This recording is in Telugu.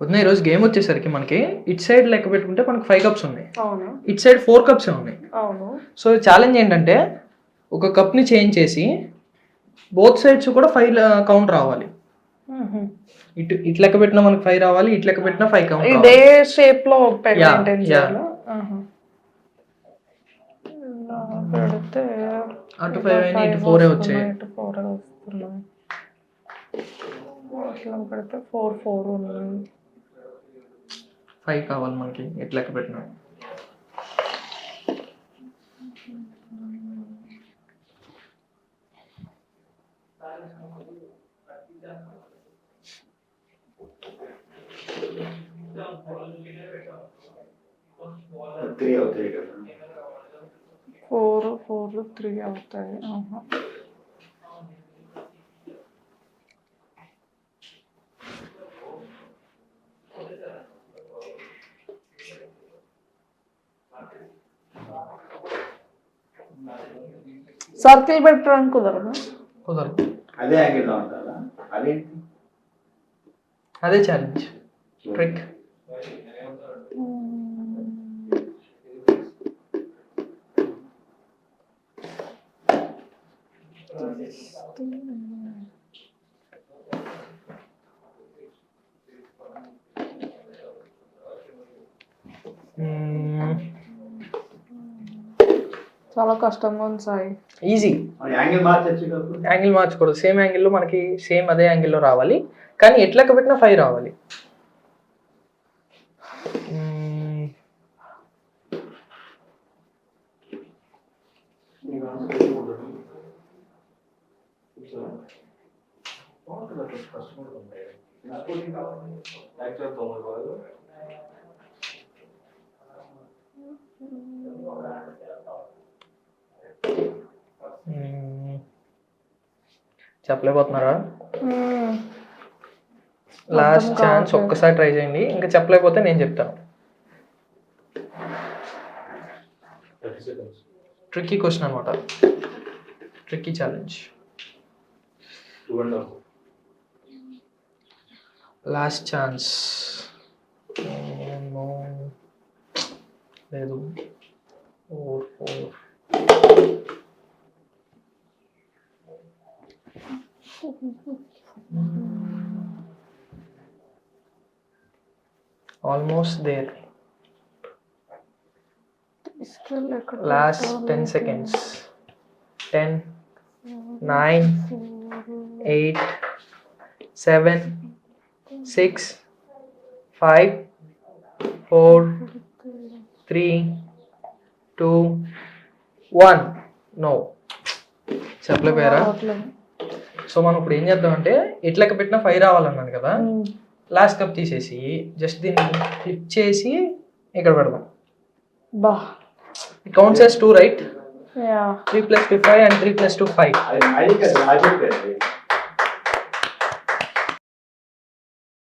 వదిన ఈరోజు గేమ్ వచ్చేసరికి మనకి ఇట్ సైడ్ లెక్క పెట్టుకుంటే మనకి 5 కప్స్ ఉన్నాయి, అవును ఇట్ సైడ్ 4 కప్స్ ఉన్నాయి. అవును. సో ఛాలెంజ్ ఏంటంటే ఒక కప్ని చేంజ్ చేసి బోత్ సైడ్స్ కూడా 5 కౌంట్ రావాలి. ఇటు లెక్క పెట్టినా మనకి 5 రావాలి, ఇటు లెక్క పెట్టినా 5 కౌంట్ ఇదే షేప్ లో మెయింటైన్ చేయాలి. పెడితే అటు 5 అయినా ఇటు 4 వచ్చాయి. ఇటు 4 వస్తున్నాయి. అట్లా పెడితే 4 4 ఉన్నాయి. 5 కావాలి మనకి ఇటు లెక్క పెట్టినా. ఫోర్ 3 అవుతాయి. సర్కిల్ పెట్టడానికి కుదరదు. అదే ఛాలెంజ్ ట్రిక్. చాలా కష్టంగా ఉంది సాయి. ఈజీ. యాంగిల్ మార్చకూడదు, సేమ్ యాంగిల్లో మనకి సేమ్ అదే యాంగిల్లో రావాలి, కానీ ఎట్లా పెట్టినా 5 రావాలి. చెప్పలేకపోతున్నారా? లాస్ట్ ఛాన్స్, ఒక్కసారి ట్రై చేయండి. ఇంకా చెప్పలేకపోతే నేను చెప్తాను. ట్రిక్కీ క్వశ్చన్ అనమాట, ట్రిక్కీ ఛాలెంజ్. Last chance. లేదు, 4 almost there. Last 10 seconds. 10 9 8 7 6 5 4 3 2 1. No, చెప్పలేపోయారా? So మనం ఇప్పుడు ఏం చేద్దామంటే ఇట్లకి పెట్టిన 5 రావాలన్నాను కదా, లాస్ట్ కప్ తీసేసి జస్ట్ దీన్ని ఫ్లిప్ చేసి ఇక్కడ పెడదాం. It counts as 2, right? 3 + 2 5 and 3 + 2 5.